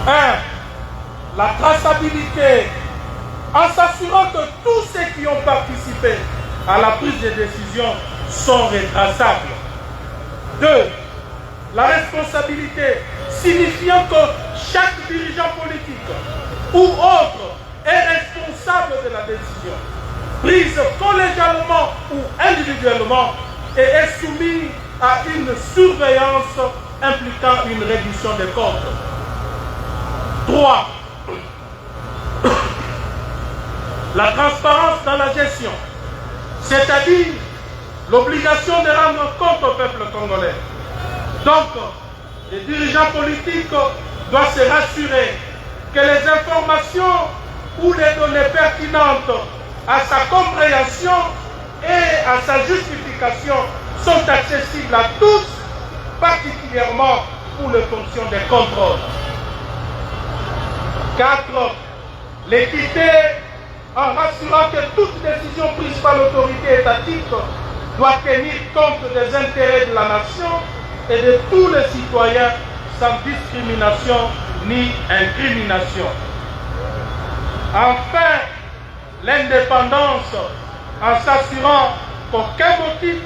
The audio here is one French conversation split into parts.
La traçabilité, en s'assurant que tous ceux qui ont participé à la prise de décision sont retraçables. 2. La responsabilité, signifiant que chaque dirigeant politique ou autre est responsable de la décision, prise collégialement ou individuellement, et est soumis à une surveillance impliquant une réduction des comptes. 3. La transparence dans la gestion, c'est-à-dire l'obligation de rendre compte au peuple congolais. Donc, les dirigeants politiques doivent se rassurer que les informations ou les données pertinentes à sa compréhension et à sa justification sont accessibles à tous, particulièrement pour les fonctions des contrôles. 4. L'équité, en rassurant que toute décision prise par l'autorité étatique doit tenir compte des intérêts de la nation et de tous les citoyens sans discrimination ni incrimination. Enfin, l'indépendance, en s'assurant qu'aucun motif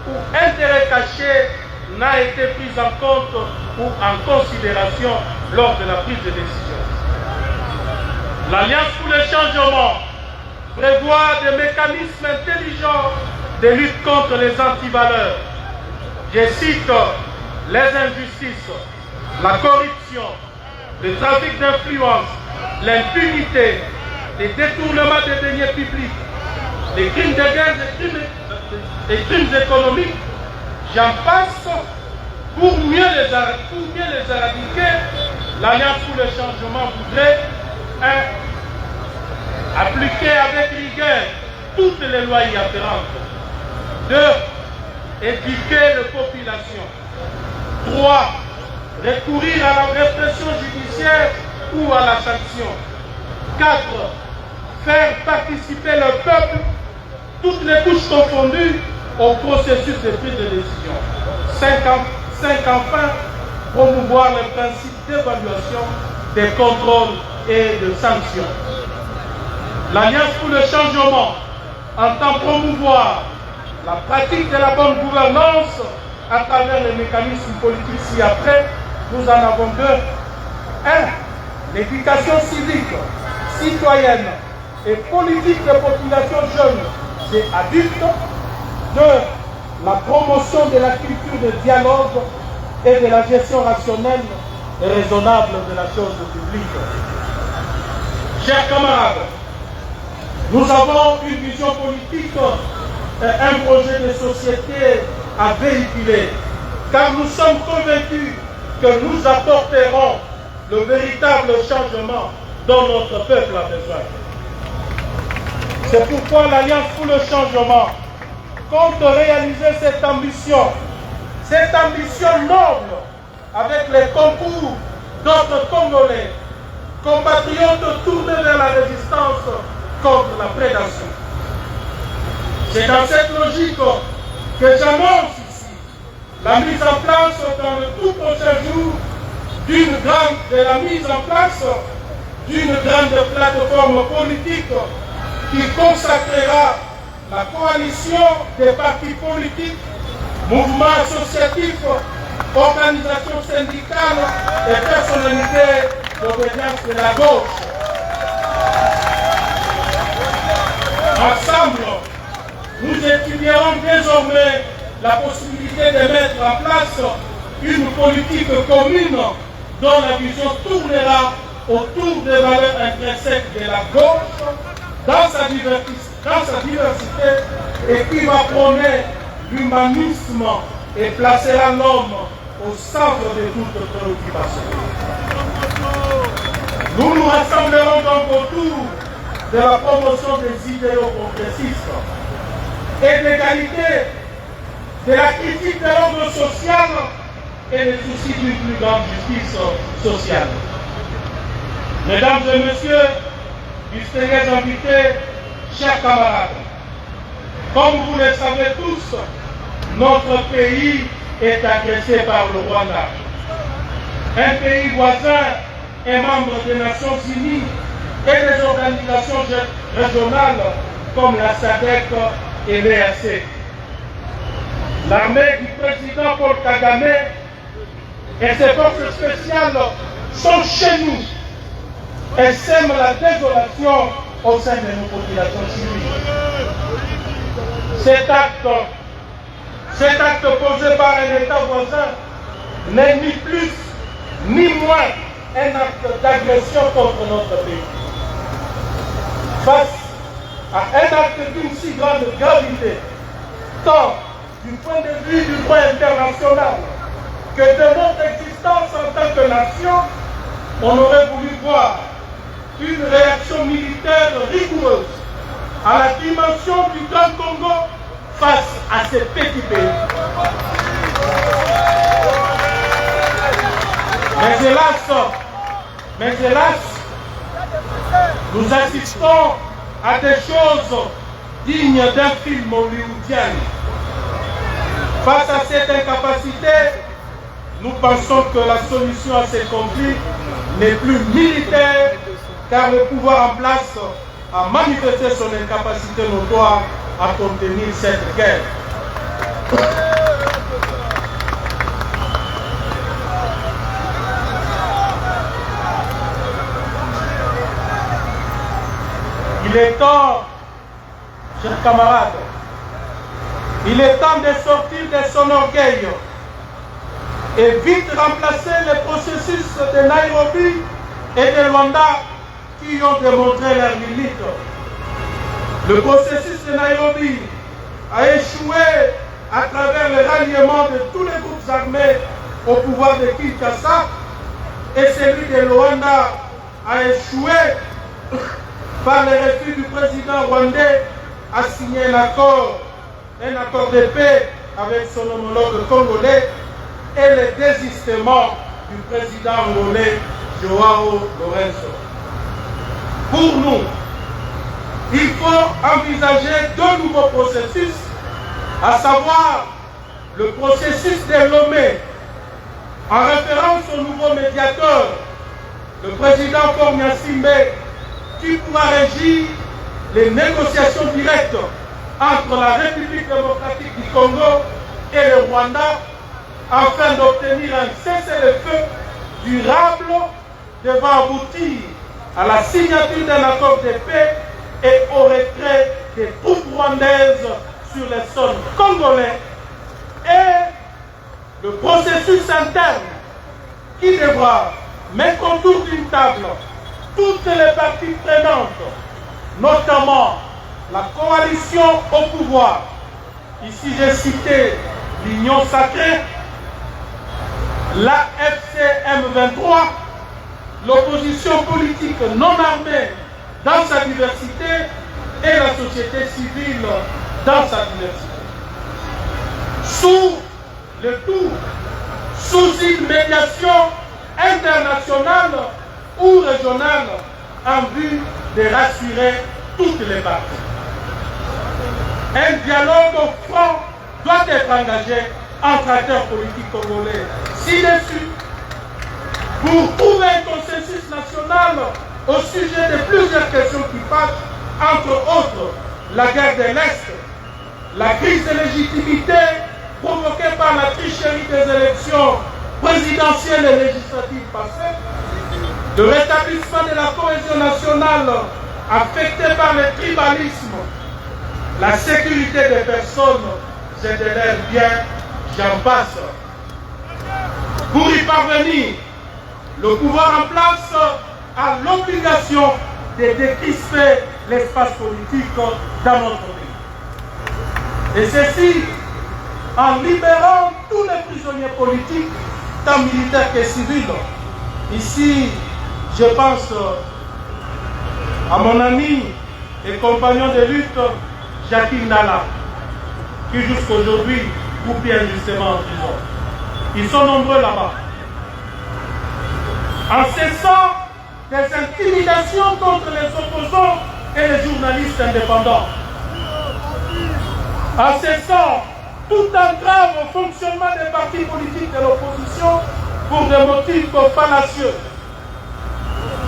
ou intérêt caché n'a été pris en compte ou en considération lors de la prise de décision. L'Alliance pour le changement prévoit des mécanismes intelligents de lutte contre les antivaleurs. Je cite les injustices, la corruption, le trafic d'influence, l'impunité, les détournements des deniers publics, les crimes de guerre, les crimes économiques, j'en passe. Pour mieux les éradiquer, l'Alliance pour le changement voudrait appliquer avec rigueur toutes les lois y afférentes. 2. Éduquer les populations. 3. Recourir à la répression judiciaire ou à la sanction. 4. Faire participer le peuple, toutes les couches confondues, au processus de prise de décision. 5. Enfin, promouvoir le principe d'évaluation, des contrôles et de sanctions. L'Alliance pour le changement entend promouvoir la pratique de la bonne gouvernance à travers les mécanismes politiques ci-après. Nous en avons 2. 1. L'éducation civique, citoyenne et politique des populations jeunes et adultes. 2. La promotion de la culture de dialogue et de la gestion rationnelle et raisonnable de la chose publique. Chers camarades, nous avons une vision politique et un projet de société à véhiculer, car nous sommes convaincus que nous apporterons le véritable changement dont notre peuple a besoin. C'est pourquoi l'Alliance pour le changement compte réaliser cette ambition noble avec les concours d'autres Congolais, compatriotes tournés vers la résistance contre la prédation. C'est dans cette logique que j'annonce ici la mise en place dans le tout prochain jour de la mise en place d'une grande plateforme politique qui consacrera la coalition des partis politiques, mouvements associatifs, organisations syndicales et personnalités d'obédience de la gauche. Ensemble, nous étudierons désormais la possibilité de mettre en place une politique commune dont la vision tournera autour des valeurs intrinsèques de la gauche dans sa diversité et qui va prôner l'humanisme et placera l'homme au centre de toute préoccupation. Nous nous rassemblerons donc autour de la promotion des idéaux progressistes et de l'égalité, de la critique de l'ordre social et le souci d'une plus grande justice sociale. Mesdames et messieurs, distingués invités, chers camarades, comme vous le savez tous, notre pays est agressé par le Rwanda, un pays voisin et membre des Nations Unies et des organisations régionales comme la SADC et l'EAC. L'armée du président Paul Kagame et ses forces spéciales sont chez nous et sèment la désolation au sein de nos populations civiles. Cet acte posé par un État voisin n'est ni plus ni moins un acte d'agression contre notre pays. Face à un acte d'une si grande gravité, tant du point de vue du droit international que de notre existence en tant que nation, on aurait voulu voir une réaction militaire rigoureuse à la dimension du Grand Congo face à ces petits pays. Mais hélas, nous assistons à des choses dignes d'un film hollywoodien. Face à cette incapacité, nous pensons que la solution à ces conflits n'est plus militaire, car le pouvoir en place a manifesté son incapacité notoire à contenir cette guerre. Il est temps, chers camarades, il est temps de sortir de son orgueil et vite remplacer les processus de Nairobi et de Luanda qui ont démontré leurs limites. Le processus de Nairobi a échoué à travers le ralliement de tous les groupes armés au pouvoir de Kinshasa, et celui de Luanda a échoué par le refus du président rwandais à signer un accord de paix avec son homologue congolais et le désistement du président angolais Joao Lourenço. Pour nous, il faut envisager deux nouveaux processus, à savoir le processus de Lomé, en référence au nouveau médiateur, le président Faure Gnassingbé, qui pourra régir les négociations directes entre la République démocratique du Congo et le Rwanda afin d'obtenir un cessez-le-feu durable devant aboutir à la signature d'un accord de paix et au retrait des troupes rwandaises sur les sols congolais, et le processus interne qui devra mettre autour d'une table toutes les parties prenantes, notamment la coalition au pouvoir. Ici j'ai cité l'Union sacrée, la FCM23, l'opposition politique non armée dans sa diversité et la société civile dans sa diversité. Sous une médiation internationale ou régionale en vue de rassurer toutes les parties. Un dialogue franc doit être engagé entre acteurs politiques congolais ci-dessus pour trouver un consensus national au sujet de plusieurs questions qui fâchent, entre autres la guerre de l'Est, la crise de légitimité provoquée par la tricherie des élections présidentielles et législatives passées, le rétablissement de la cohésion nationale affectée par le tribalisme, la sécurité des personnes et de leurs biens, j'en passe. Pour y parvenir, le pouvoir en place a l'obligation de décrisper l'espace politique dans notre pays. Et ceci en libérant tous les prisonniers politiques, tant militaires que civils. Ici, je pense à mon ami et compagnon de lutte, Jacques Ndala, qui jusqu'aujourd'hui croupit injustement en prison. Ils sont nombreux là-bas. En cessant des intimidations contre les opposants et les journalistes indépendants. En cessant tout entrave au fonctionnement des partis politiques de l'opposition pour des motifs fallacieux.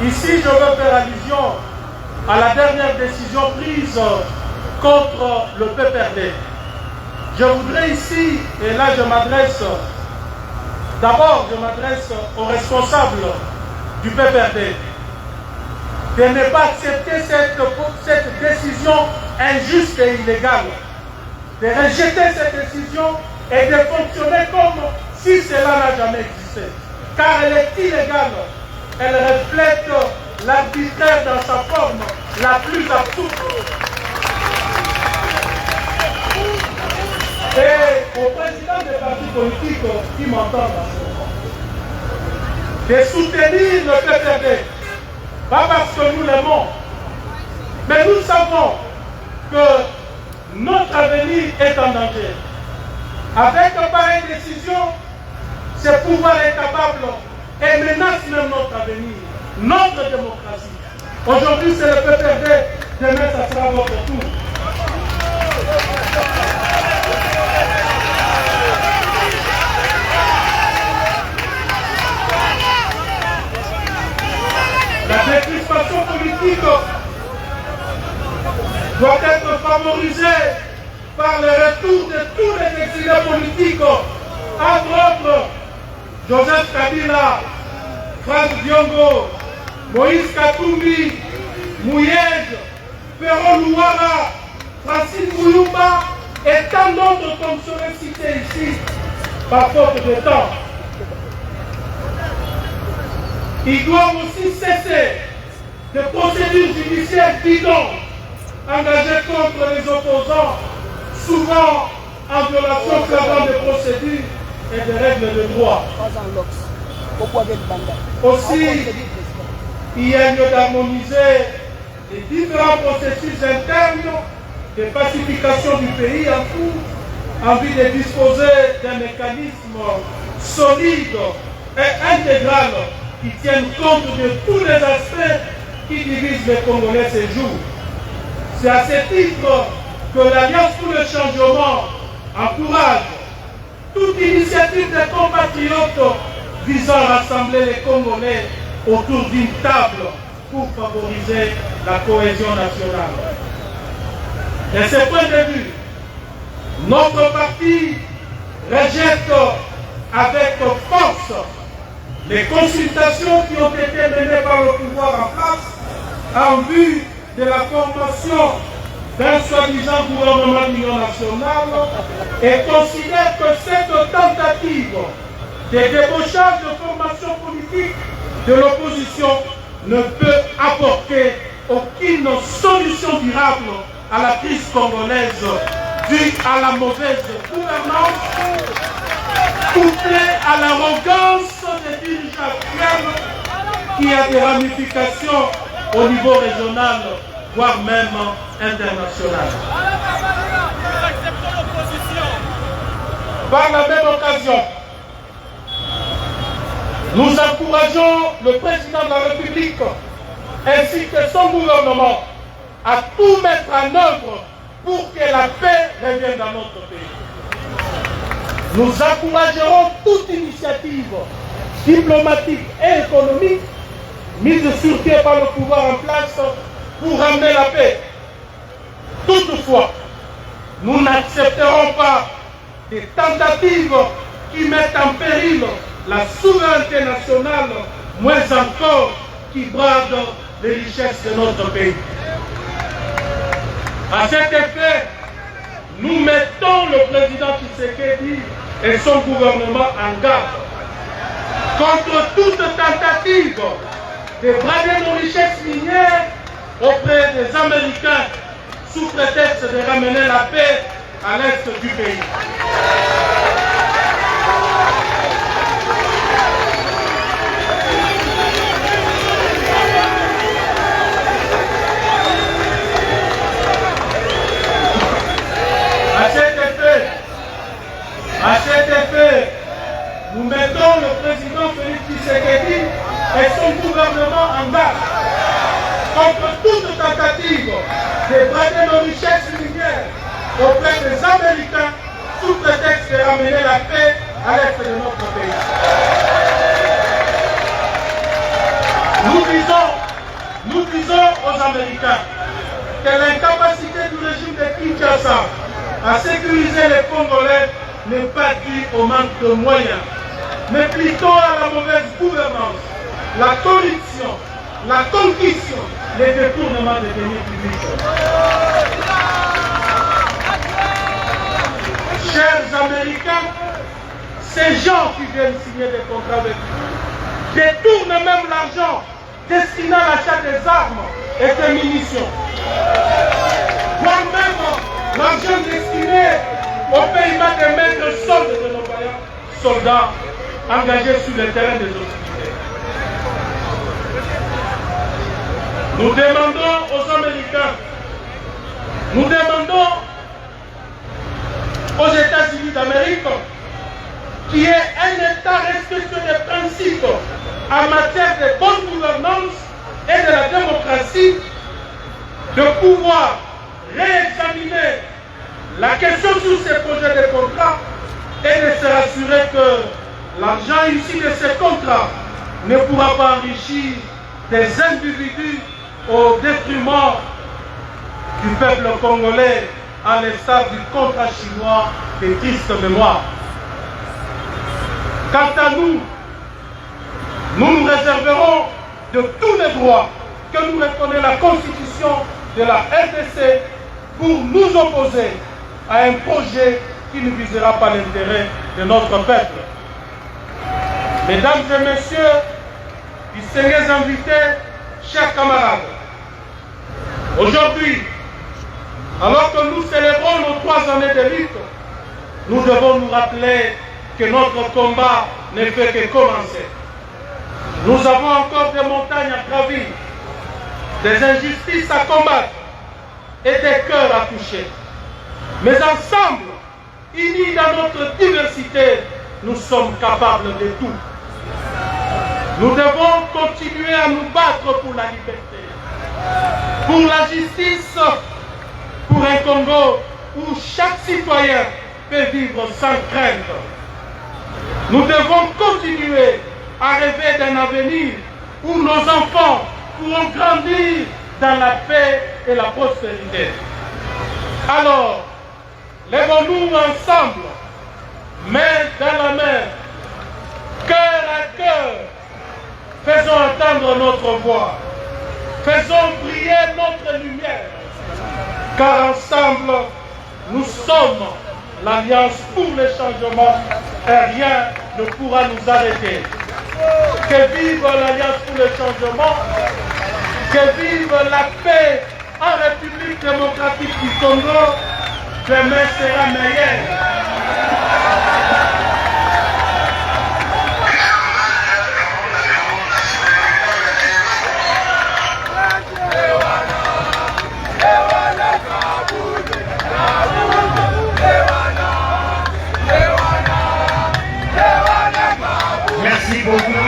Ici, je veux faire allusion à la dernière décision prise contre le PPRD. Je voudrais ici, et là je m'adresse, d'abord je m'adresse aux responsables du PPRD, de ne pas accepter cette décision injuste et illégale, de rejeter cette décision et de fonctionner comme si cela n'a jamais existé. Car elle est illégale, elle reflète l'arbitraire dans sa forme la plus absurde. Et au président des partis politiques qui m'entendent de soutenir le PPRD, pas parce que nous l'aimons, mais nous savons que notre avenir est en danger. Avec une pareille décision, ce pouvoir est capable et menace même notre avenir, notre démocratie. Aujourd'hui, c'est le PPRD, demain, ça sera votre tour. La décrispation politique doit être favorisée par le retour de tous les exilés politiques, entre autres Joseph Kabila, Franz Diongo, Moïse Katumbi, Mouyej, Perron Louara, Francine Moulumba et tant d'autres comme seraient cités ici par faute de temps. Ils doivent aussi cesser de procédures judiciaires bidons engagées contre les opposants, souvent en violation flagrante des procédures et des règles de droit. Aussi, il y a lieu d'harmoniser les différents processus internes de pacification du pays en cours, en vue de disposer d'un mécanisme solide et intégral qui tienne compte de tous les aspects qui divisent les Congolais ces jours. C'est à ce titre que l'Alliance pour le changement encourage toute initiative des compatriotes visant à rassembler les Congolais autour d'une table pour favoriser la cohésion nationale. De ce point de vue, notre parti rejette avec force les consultations qui ont été menées par le pouvoir en place en vue de la formation d'un soi-disant gouvernement d'union nationale et considère que cette tentative de débauchage de formation politique de l'opposition ne peut apporter aucune solution durable à la crise congolaise due à la mauvaise gouvernance, couplée à l'arrogance des dirigeants actuels qui a des ramifications au niveau régional, voire même international. Par la même occasion, nous encourageons le président de la République ainsi que son gouvernement à tout mettre en œuvre pour que la paix revienne dans notre pays. Nous encouragerons toute initiative diplomatique et économique mise sur pied par le pouvoir en place pour ramener la paix. Toutefois, nous n'accepterons pas des tentatives qui mettent en péril la souveraineté nationale, moins encore qui bradent les richesses de notre pays. À cet effet, nous mettons le président Tshisekedi et son gouvernement en garde contre toute tentative de brader nos richesses minières auprès des Américains sous prétexte de ramener la paix à l'est du pays. À cet effet, nous mettons le président Félix Tshisekedi et son gouvernement en garde contre toute tentative de brader nos richesses minières auprès des Américains sous prétexte de ramener la paix à l'est de notre pays. Nous visons Nous disons aux Américains que l'incapacité du régime de Kinshasa à sécuriser les Congolais n'est pas due au manque de moyens, mais plutôt à la mauvaise gouvernance, la corruption, la concussion, les détournements des deniers publics. Chers Américains, ces gens qui viennent signer des contrats avec vous détournent même l'argent destiné à l'achat des armes et des munitions, voire même l'argent destiné au paiement des maîtres soldes de nos vaillants soldats engagés sur le terrain des hostilités. Nous demandons aux Américains, nous demandons aux États-Unis d'Amérique qui est un État respectueux des principes en matière de bonne gouvernance et de la démocratie, de pouvoir réexaminer la question sur ces projets de contrats et de se rassurer que l'argent issu de ces contrats ne pourra pas enrichir des individus au détriment du peuple congolais, à l'instar du contrat chinois de triste mémoire. Quant à nous, nous nous réserverons de tous les droits que nous reconnaît la Constitution de la RDC pour nous opposer à un projet qui ne visera pas l'intérêt de notre peuple. Mesdames et messieurs, distingués invités, chers camarades, aujourd'hui, alors que nous célébrons nos 3 années de lutte, nous devons nous rappeler que notre combat ne fait que commencer. Nous avons encore des montagnes à gravir, des injustices à combattre et des cœurs à toucher. Mais ensemble, unis dans notre diversité, nous sommes capables de tout. Nous devons continuer à nous battre pour la liberté, pour la justice, pour un Congo où chaque citoyen peut vivre sans crainte. Nous devons continuer à rêver d'un avenir où nos enfants pourront grandir dans la paix et la prospérité. Alors, lèvons-nous ensemble, main dans la main, cœur à cœur, faisons entendre notre voix, faisons briller notre lumière, car ensemble, nous sommes l'Alliance pour le changement et rien ne pourra nous arrêter. Que vive l'Alliance pour le changement, que vive la paix en République démocratique du Congo, demain sera meilleur. Merci beaucoup.